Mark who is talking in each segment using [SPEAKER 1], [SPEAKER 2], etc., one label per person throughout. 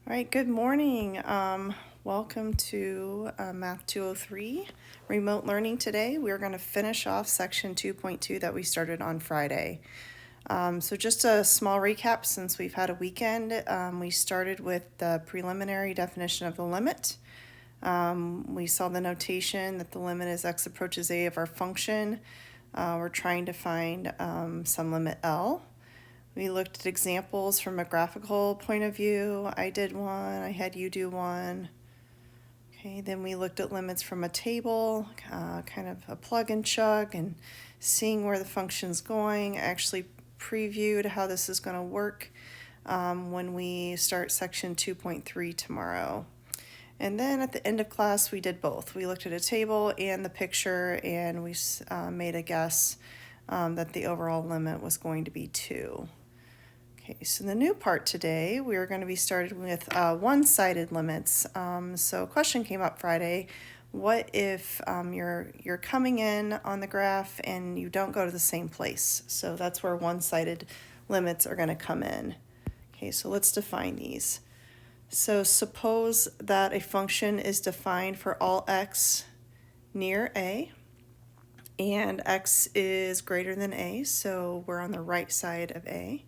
[SPEAKER 1] All right, good morning. Welcome to Math 203 remote learning today. We're going to finish off section 2.2 that we started on Friday. So just a small recap since we've had a weekend. We started with the preliminary definition of the limit. We saw the notation that the limit as x approaches a of our function. We're trying to find some limit L. We looked at examples from a graphical point of view. I did one, I had you do one. Okay, then we looked at limits from a table, kind of a plug and chug, and seeing where the function's going. I actually previewed how this is going to work when we start section 2.3 tomorrow. And then at the end of class, we did both. We looked at a table and the picture, and we made a guess that the overall limit was going to be 2. Okay, so the new part today, we are going to be starting with one-sided limits. So a question came up Friday. What if you're coming in on the graph and you don't go to the same place? So that's where one-sided limits are going to come in. Okay, so let's define these. So suppose that a function is defined for all x near a, and x is greater than a, so we're on the right side of a.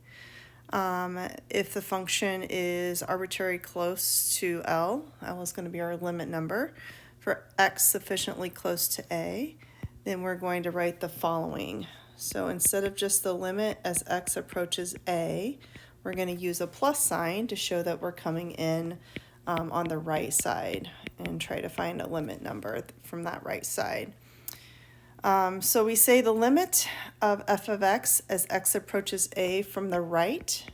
[SPEAKER 1] If the function is arbitrarily close to L is going to be our limit number. For x sufficiently close to a, then we're going to write the following. So instead of just the limit as x approaches a, we're going to use a plus sign to show that we're coming in on the right side and try to find a limit number from that right side. So we say the limit of f of x as x approaches a from the right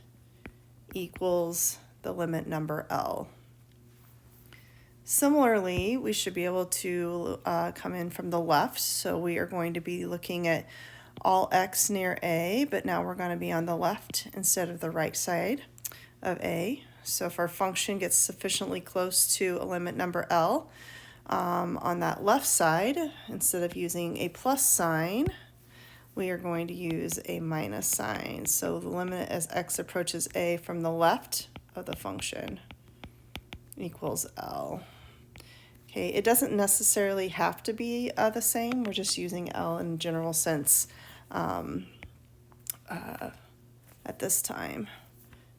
[SPEAKER 1] equals the limit number L. Similarly, we should be able to come in from the left. So we are going to be looking at all x near a, but now we're going to be on the left instead of the right side of a. So if our function gets sufficiently close to a limit number L, on that left side, instead of using a plus sign, we are going to use a minus sign. So the limit as x approaches a from the left of the function equals L. Okay, it doesn't necessarily have to be the same. We're just using L in general sense at this time.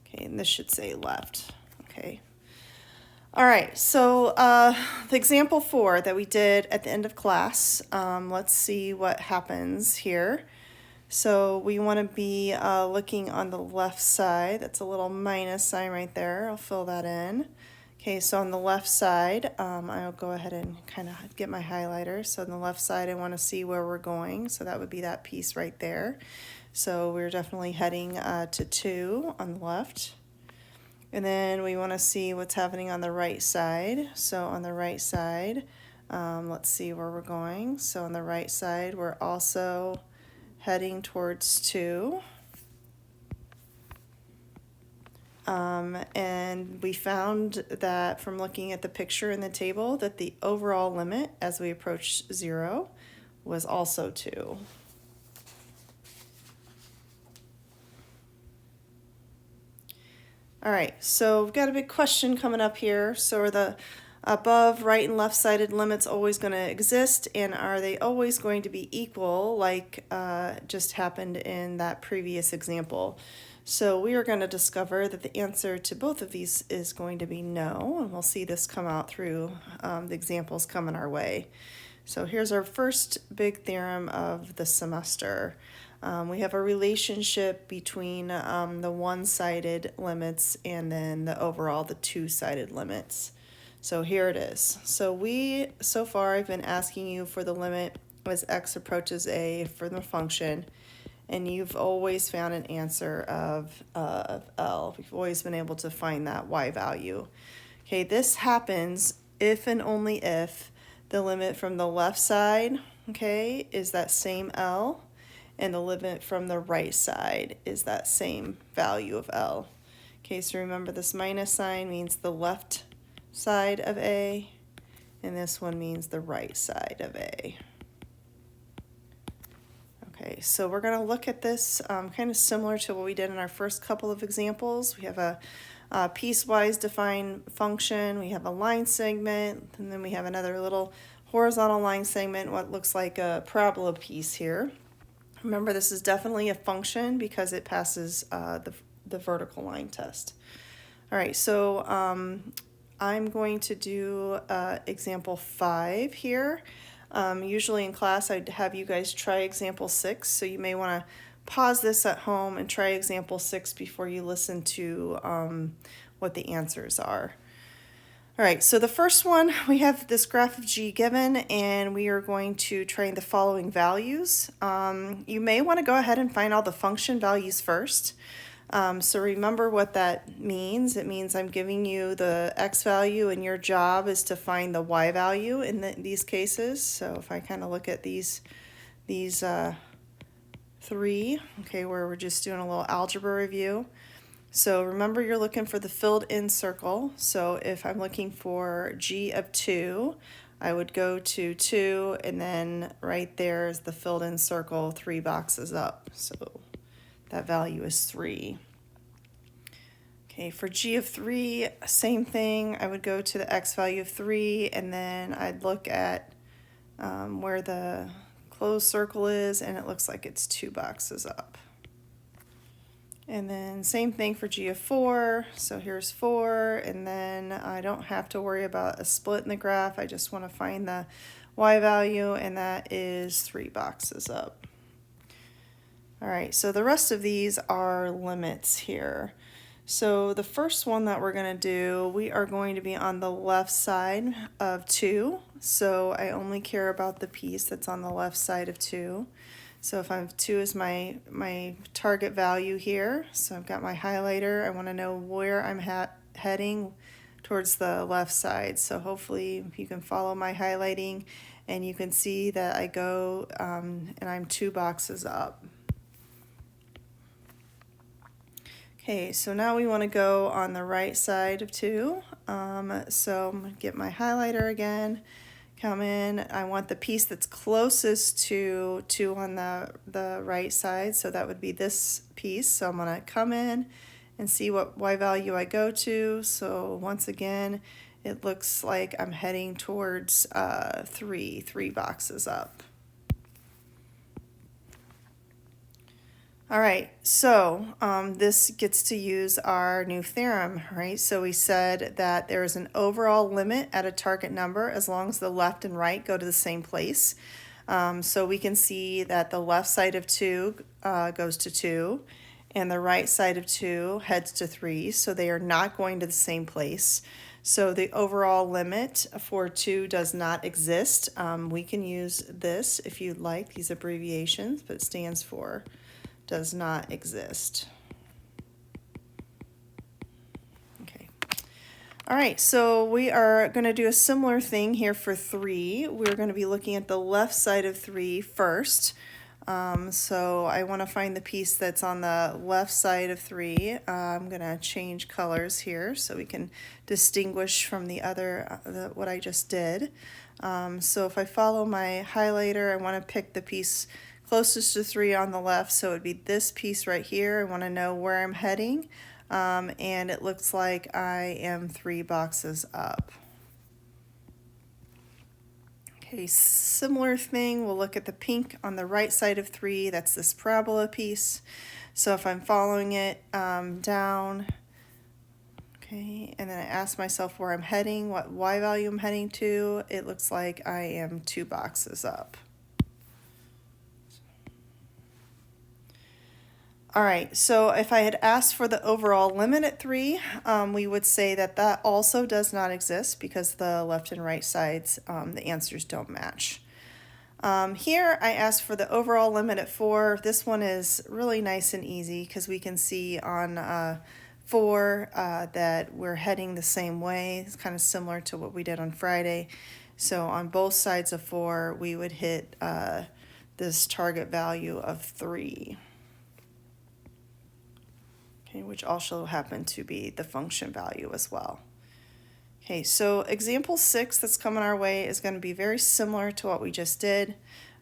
[SPEAKER 1] Okay, and this should say left. Okay. All right, so the example 4 that we did at the end of class, let's see what happens here. So we want to be looking on the left side. That's a little minus sign right there. I'll fill that in. Okay, so on the left side, I'll go ahead and kind of get my highlighter. So on the left side, I want to see where we're going. So that would be that piece right there. So we're definitely heading to 2 on the left. And then we want to see what's happening on the right side. So on the right side, let's see where we're going. So on the right side, we're also heading towards 2. And we found that from looking at the picture in the table that the overall limit as we approach 0 was also 2. All right, so we've got a big question coming up here. So are the above right and left-sided limits always going to exist, and are they always going to be equal like just happened in that previous example? So we are going to discover that the answer to both of these is going to be no, and we'll see this come out through the examples coming our way. So here's our first big theorem of the semester. We have a relationship between the one-sided limits and then the overall, the two-sided limits. So here it is. So far I've been asking you for the limit as x approaches a for the function, and you've always found an answer of L. We've always been able to find that y value. Okay, this happens if and only if the limit from the left side, okay, is that same L, and the limit from the right side is that same value of L. Okay, so remember this minus sign means the left side of A, and this one means the right side of A. Okay, so we're going to look at this kind of similar to what we did in our first couple of examples. We have a Piecewise define function, we have a line segment, and then we have another little horizontal line segment, what looks like a parabola piece here. Remember, this is definitely a function because it passes the vertical line test. All right, so I'm going to do example 5 here. Usually in class I'd have you guys try example 6, so you may want to pause this at home and try example 6 before you listen to what the answers are. All right, so the first one, we have this graph of G given, and we are going to train the following values. You may want to go ahead and find all the function values first. So remember what that means. It means I'm giving you the x value, and your job is to find the y value in these cases. So if I kind of look at these 3, okay, where we're just doing a little algebra review. So remember, you're looking for the filled in circle. So if I'm looking for G of 2, I would go to 2, and then right there is the filled in circle 3 boxes up. So that value is 3. Okay, for G of 3, same thing. I would go to the x value of 3, and then I'd look at where the closed circle is, and it looks like it's 2 boxes up. And then same thing for G of 4. So here's 4, and then I don't have to worry about a split in the graph. I just want to find the y value, and that is 3 boxes up. All right, so the rest of these are limits here. So the first one that we're going to do, we are going to be on the left side of 2. So I only care about the piece that's on the left side of 2. So if I'm 2 is my target value here, so I've got my highlighter. I want to know where I'm heading towards the left side. So hopefully you can follow my highlighting, and you can see that I go and I'm 2 boxes up. Okay, so now we want to go on the right side of 2. So I'm going to get my highlighter again. Come in, I want the piece that's closest to 2 on the right side, so that would be this piece. So I'm going to come in and see what y value I go to. So once again, it looks like I'm heading towards 3 boxes up. All right, so this gets to use our new theorem, right? So we said that there is an overall limit at a target number as long as the left and right go to the same place. So we can see that the left side of 2 goes to 2, and the right side of 2 heads to 3, so they are not going to the same place. So the overall limit for 2 does not exist. We can use this if you'd like, these abbreviations, but it stands for does not exist. Okay. All right, so we are going to do a similar thing here for 3. We're going to be looking at the left side of 3 first. So I want to find the piece that's on the left side of 3. I'm going to change colors here so we can distinguish from the other, what I just did. So if I follow my highlighter, I want to pick the piece closest to 3 on the left, so it would be this piece right here. I want to know where I'm heading, and it looks like I am 3 boxes up. Okay, similar thing, we'll look at the pink on the right side of 3, that's this parabola piece. So if I'm following it down, okay, and then I ask myself where I'm heading, what y value I'm heading to, it looks like I am 2 boxes up. All right, so if I had asked for the overall limit at 3, we would say that that also does not exist because the left and right sides, the answers don't match. Here I asked for the overall limit at 4. This one is really nice and easy because we can see on 4 that we're heading the same way. It's kind of similar to what we did on Friday. So on both sides of 4, we would hit this target value of 3. Which also happen to be the function value as well. Okay, so example 6 that's coming our way is going to be very similar to what we just did.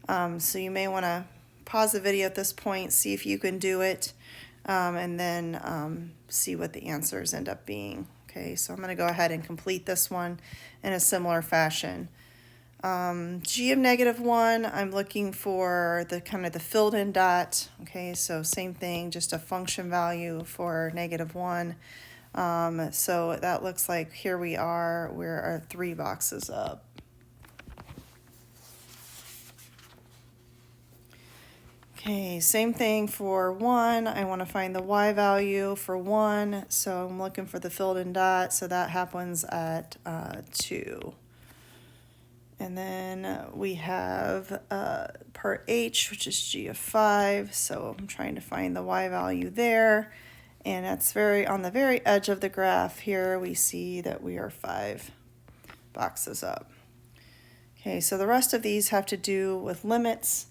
[SPEAKER 1] So you may want to pause the video at this point, see if you can do it. and then see what the answers end up being. Okay, so I'm going to go ahead and complete this one in a similar fashion. G of -1, I'm looking for the kind of the filled in dot. Okay, so same thing, just a function value for -1. So that looks like here we're 3 boxes up. Okay, same thing for 1. I want to find the y value for 1, so I'm looking for the filled in dot, so that happens at 2. And then we have part H, which is G of 5, so I'm trying to find the y value there. And that's on the very edge of the graph here, we see that we are 5 boxes up. Okay, so the rest of these have to do with limits.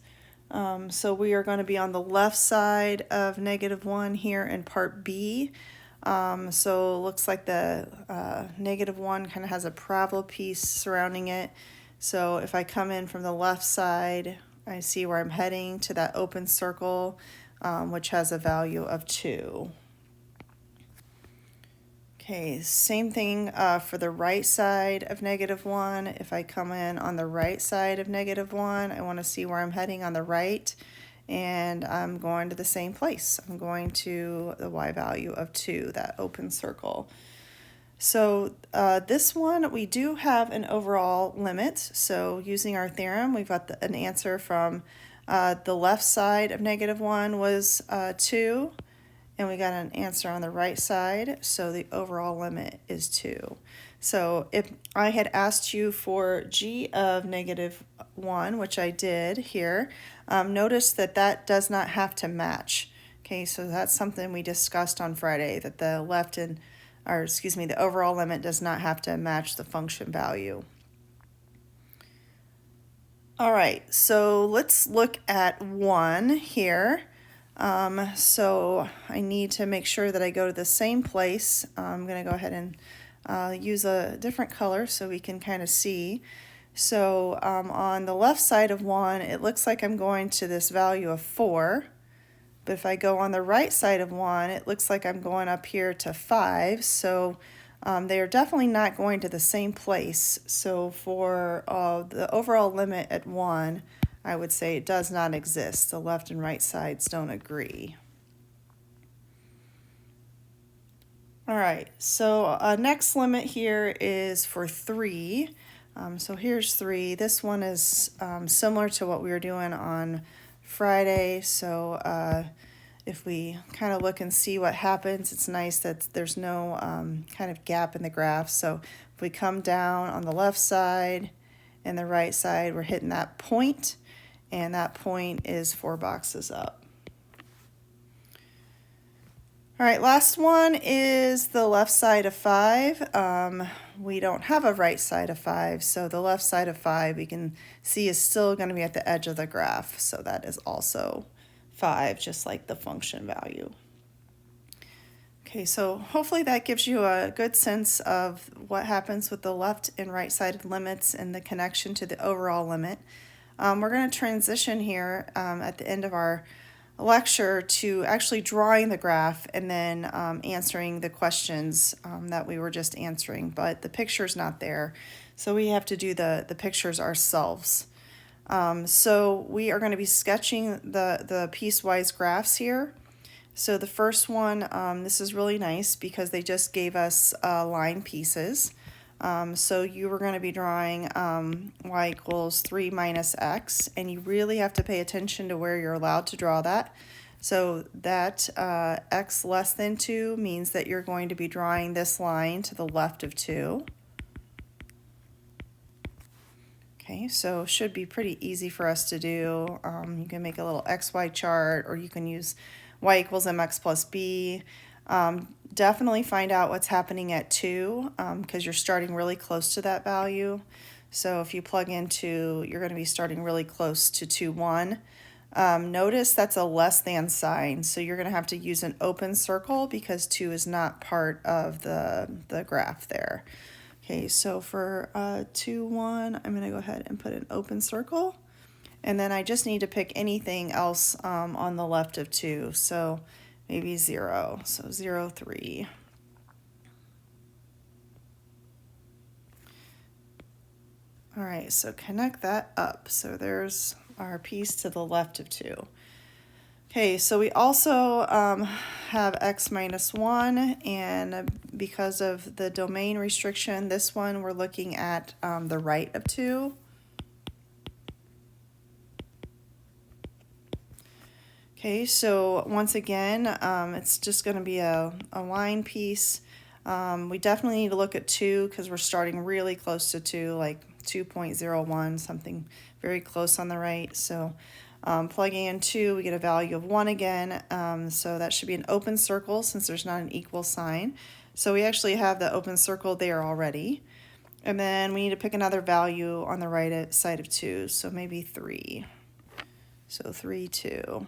[SPEAKER 1] So we are going to be on the left side of -1 here in part B. So it looks like the -1 kind of has a parabola piece surrounding it. So if I come in from the left side, I see where I'm heading to that open circle, which has a value of 2. Okay, same thing for the right side of -1. If I come in on the right side of -1, I want to see where I'm heading on the right, and I'm going to the same place. I'm going to the y value of 2, that open circle. So this one, we do have an overall limit. So using our theorem, we've got an answer from the left side of -1 was 2. And we got an answer on the right side, so the overall limit is 2. So if I had asked you for G of -1, which I did here, notice that that does not have to match. Okay, so that's something we discussed on Friday, that the the overall limit does not have to match the function value. All right, so let's look at 1 here. So I need to make sure that I go to the same place. I'm going to go ahead and use a different color so we can kind of see. So on the left side of 1, it looks like I'm going to this value of 4. But if I go on the right side of 1, it looks like I'm going up here to 5. So they are definitely not going to the same place. So for the overall limit at 1, I would say it does not exist. The left and right sides don't agree. All right, so next limit here is for 3. So here's 3. This one is similar to what we were doing on Friday. So if we kind of look and see what happens, it's nice that there's no kind of gap in the graph. So if we come down on the left side and the right side, we're hitting that point. And that point is 4 boxes up. All right, last one is the left side of 5. We don't have a right side of 5, so the left side of 5 we can see is still going to be at the edge of the graph, so that is also 5, just like the function value. Okay, so hopefully that gives you a good sense of what happens with the left and right-sided limits and the connection to the overall limit. We're going to transition here at the end of our lecture to actually drawing the graph and then answering the questions that we were just answering, but the picture's not there, so we have to do the pictures ourselves. So we are going to be sketching the piecewise graphs here. So the first one, this is really nice because they just gave us line pieces. So you were going to be drawing y equals 3 minus x, and you really have to pay attention to where you're allowed to draw that. So that x less than 2 means that you're going to be drawing this line to the left of 2. Okay, so should be pretty easy for us to do. You can make a little xy chart, or you can use y equals mx plus b. Definitely find out what's happening at 2 because you're starting really close to that value. So if you plug in 2, you're going to be starting really close to 2, 1. Notice that's a less than sign, so you're going to have to use an open circle because 2 is not part of the graph there. Okay, so for 2, 1, I'm going to go ahead and put an open circle. And then I just need to pick anything else on the left of 2. So maybe 0. So 0, 3. All right, so connect that up. So there's our piece to the left of 2. Okay, so we also have x minus 1, and because of the domain restriction, this one we're looking at the right of 2. Okay, so once again, it's just going to be a line piece. We definitely need to look at 2 because we're starting really close to 2, like 2.01, something very close on the right. So plugging in 2, we get a value of 1 again. So that should be an open circle since there's not an equal sign. So we actually have the open circle there already. And then we need to pick another value on the right side of 2, so maybe 3. So 3, 2.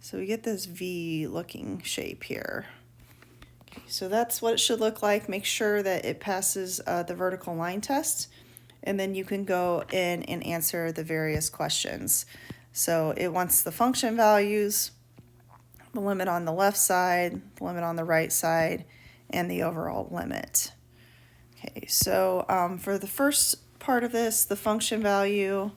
[SPEAKER 1] So we get this V looking shape here. Okay, so that's what it should look like. Make sure that it passes the vertical line test, and then you can go in and answer the various questions. So it wants the function values, the limit on the left side, the limit on the right side, and the overall limit. Okay, so for the first part of this, the function value,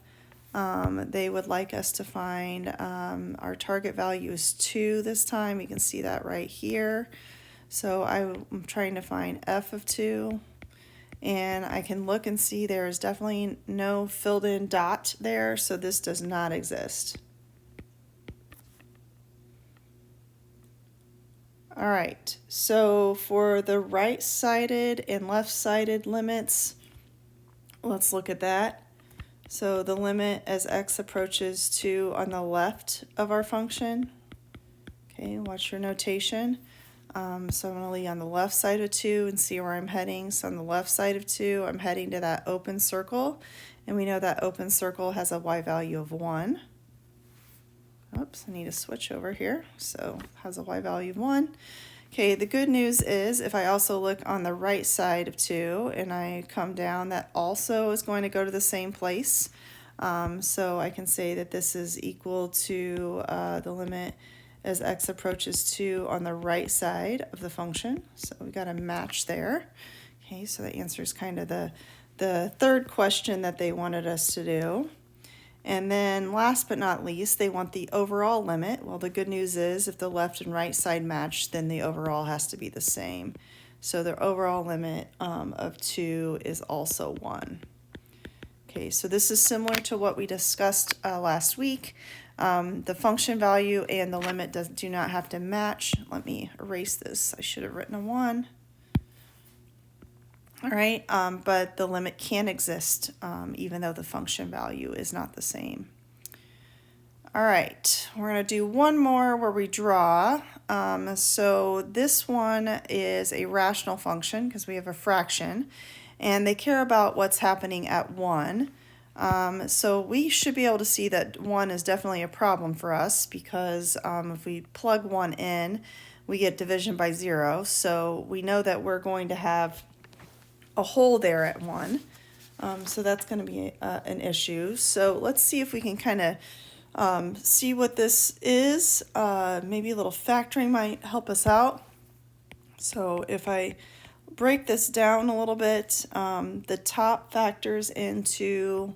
[SPEAKER 1] they would like us to find our target value is 2 this time. You can see that right here. So I'm trying to find f of 2, and I can look and see there is definitely no filled in dot there, so this does not exist. All right, so for the right-sided and left-sided limits, let's look at that. So the limit as x approaches 2 on the left of our function. Okay, watch your notation. So I'm going to leave on the left side of 2 and see where I'm heading. So on the left side of 2, I'm heading to that open circle. And we know that open circle has a y value of 1. Oops, I need to switch over here. So it has a y value of 1. Okay, the good news is if I also look on the right side of 2 and I come down, that also is going to go to the same place. So I can say that this is equal to the limit as x approaches 2 on the right side of the function. So we got a match there. Okay, so that answers kind of the third question that they wanted us to do. And then last but not least, they want the overall limit. Well, the good news is if the left and right side match, then the overall has to be the same. So the overall limit of 2 is also 1. Okay, so this is similar to what we discussed last week. The function value and the limit do not have to match. Let me erase this. I should have written a 1. All right, but the limit can exist even though the function value is not the same. All right, we're going to do one more where we draw. So this one is a rational function because we have a fraction, and they care about what's happening at 1. So we should be able to see that 1 is definitely a problem for us because if we plug 1 in, we get division by 0. So we know that we're going to have a hole there at 1. So that's going to be an issue. So let's see if we can kind of see what this is. Maybe a little factoring might help us out. So if I break this down a little bit, the top factors into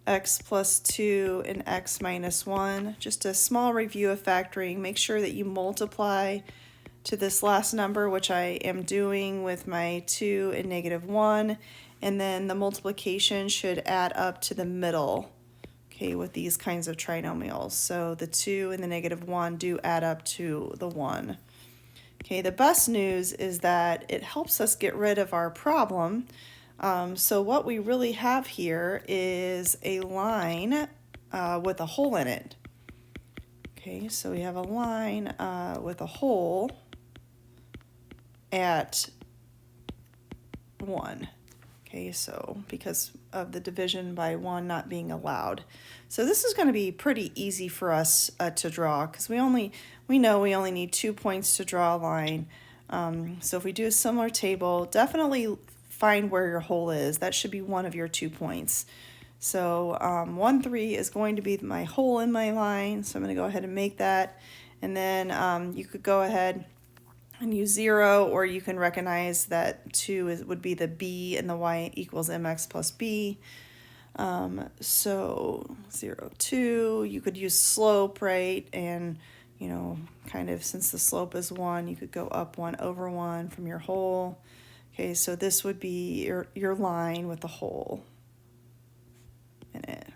[SPEAKER 1] x plus 2 and x minus 1. Just a small review of factoring. Make sure that you multiply to this last number, which I am doing with my 2 and -1, and then the multiplication should add up to the middle, okay, with these kinds of trinomials. So the 2 and the -1 do add up to the 1. Okay, the best news is that it helps us get rid of our problem. So what we really have here is a line with a hole in it. Okay, so we have a line with a hole at 1. Okay, so because of the division by 1 not being allowed. So this is going to be pretty easy for us to draw because we know we only need 2 points to draw a line. So if we do a similar table, definitely find where your hole is. That should be one of your 2 points. So 1, 3 is going to be my hole in my line. So I'm going to go ahead and make that. And then you could go ahead and use 0, or you can recognize that 2 would be the b and the y equals mx plus b. So 0, 2, you could use slope, right? And, you know, kind of since the slope is 1, you could go up 1 over 1 from your hole. Okay, so this would be your line with the hole in it.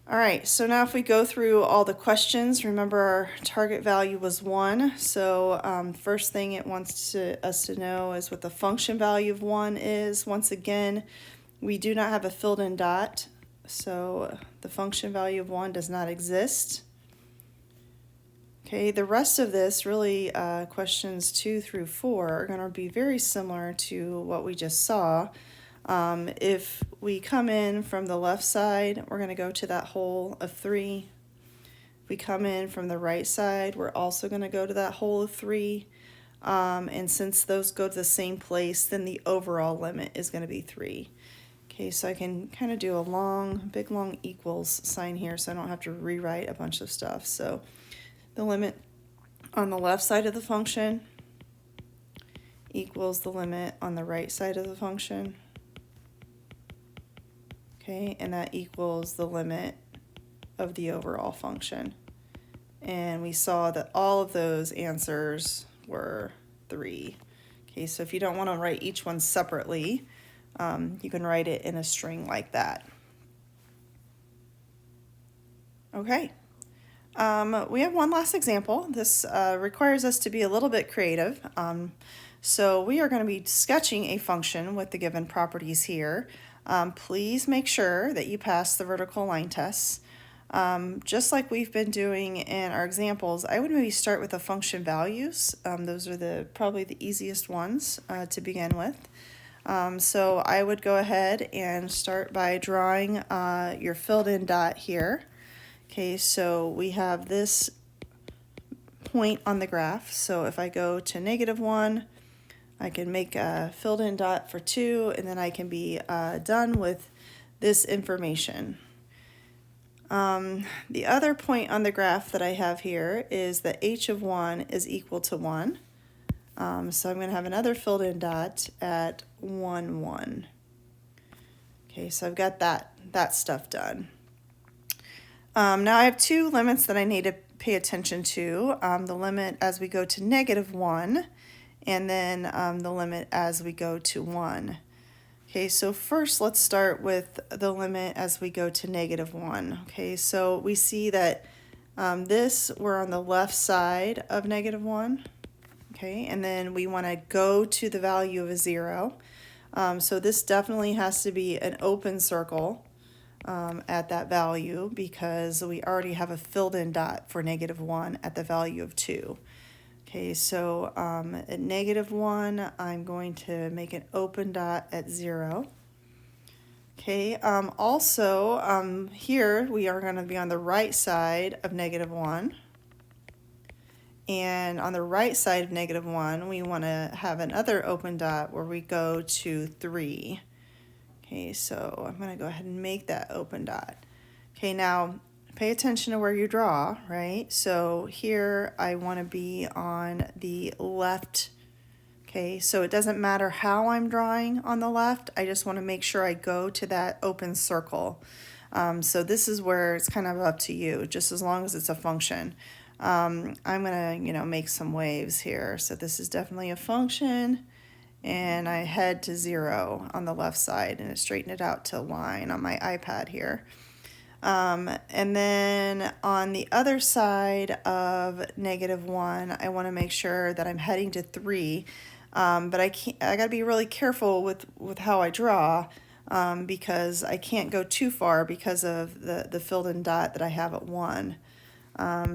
[SPEAKER 1] All right, so now if we go through all the questions, remember our target value was 1. So first thing it wants us to know is what the function value of 1 is. Once again, we do not have a filled in dot, so the function value of 1 does not exist. Okay, the rest of this, really questions 2 through 4, are going to be very similar to what we just saw. If we come in from the left side, we're going to go to that hole of 3. If we come in from the right side, we're also going to go to that hole of 3. And since those go to the same place, then the overall limit is going to be 3. Okay, so I can kind of do a big long equals sign here so I don't have to rewrite a bunch of stuff. So the limit on the left side of the function equals the limit on the right side of the function. Okay, and that equals the limit of the overall function. And we saw that all of those answers were 3. Okay, so if you don't want to write each one separately, you can write it in a string like that. Okay, we have one last example. This requires us to be a little bit creative. So we are going to be sketching a function with the given properties here. Please make sure that you pass the vertical line tests. Just like we've been doing in our examples, I would maybe start with the function values. Those are probably the easiest ones to begin with. So I would go ahead and start by drawing your filled in dot here. Okay, so we have this point on the graph. So if I go to -1, I can make a filled in dot for 2, and then I can be done with this information. The other point on the graph that I have here is that h of 1 is equal to 1. So I'm going to have another filled in dot at 1, 1. Okay, so I've got that stuff done. Now I have 2 limits that I need to pay attention to. The limit as we go to -1, and then the limit as we go to 1. Okay, so first let's start with the limit as we go to -1. Okay, so we see that we're on the left side of -1. Okay, and then we want to go to the value of a 0. So this definitely has to be an open circle at that value, because we already have a filled in dot for -1 at the value of 2. Okay, so at -1, I'm going to make an open dot at 0. Okay, also here we are going to be on the right side of -1. And on the right side of -1, we want to have another open dot where we go to 3. Okay, so I'm going to go ahead and make that open dot. Okay, now pay attention to where you draw, right? So here I want to be on the left. Okay, so it doesn't matter how I'm drawing on the left. I just want to make sure I go to that open circle. So this is where it's kind of up to you, just as long as it's a function. I'm going to, make some waves here. So this is definitely a function, and I head to 0 on the left side, and I straighten it out to a line on my iPad here. And then on the other side of -1, I want to make sure that I'm heading to 3. But I got to be really careful with how I draw, because I can't go too far because of the filled in dot that I have at 1.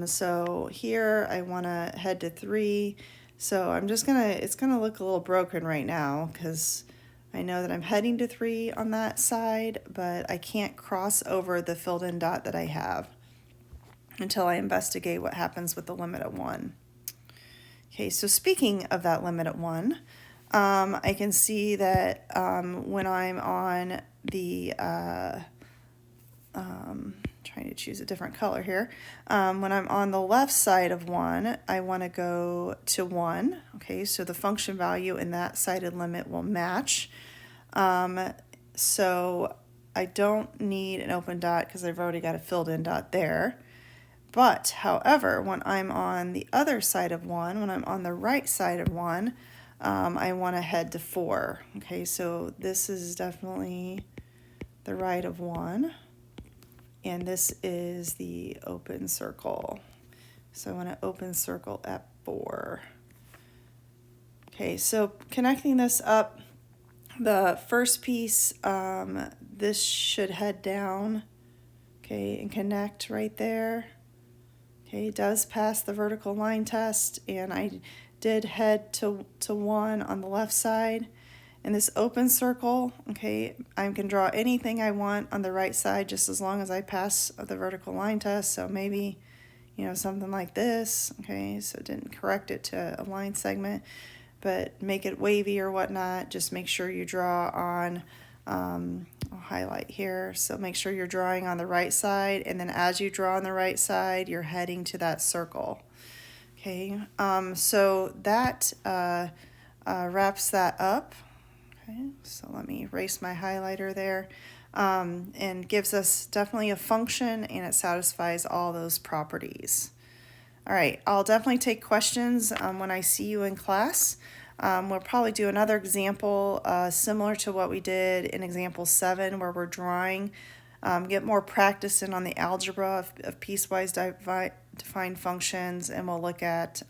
[SPEAKER 1] So here I want to head to 3. So it's gonna look a little broken right now, because I know that I'm heading to 3 on that side, but I can't cross over the filled in dot that I have until I investigate what happens with the limit at 1. Okay, so speaking of that limit at 1, I can see that when I'm on the, trying trying to choose a different color here. When I'm on the left side of 1, I want to go to 1. Okay, so the function value in that sided limit will match. So I don't need an open dot because I've already got a filled in dot there. But, however, when I'm on the other side of 1, when I'm on the right side of 1, I want to head to 4. Okay, so this is definitely the right of 1, and this is the open circle. So I want to open circle at 4. Okay, so connecting this up, the first piece, this should head down, okay, and connect right there. Okay, it does pass the vertical line test, and I did head to 1 on the left side. In this open circle, okay, I can draw anything I want on the right side just as long as I pass the vertical line test. So maybe, something like this, okay, so it didn't correct it to a line segment, but make it wavy or whatnot. Just make sure you draw on, I'll highlight here, so make sure you're drawing on the right side, and then as you draw on the right side, you're heading to that circle. Okay, so that wraps that up. Okay, so let me erase my highlighter there, and gives us definitely a function, and it satisfies all those properties. All right, I'll definitely take questions when I see you in class. We'll probably do another example similar to what we did in example 7, where we're drawing, get more practice in on the algebra of piecewise defined functions, and we'll look at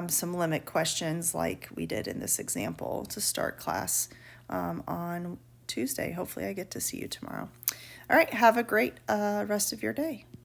[SPEAKER 1] some limit questions like we did in this example to start class on Tuesday. Hopefully I get to see you tomorrow. All right, have a great rest of your day.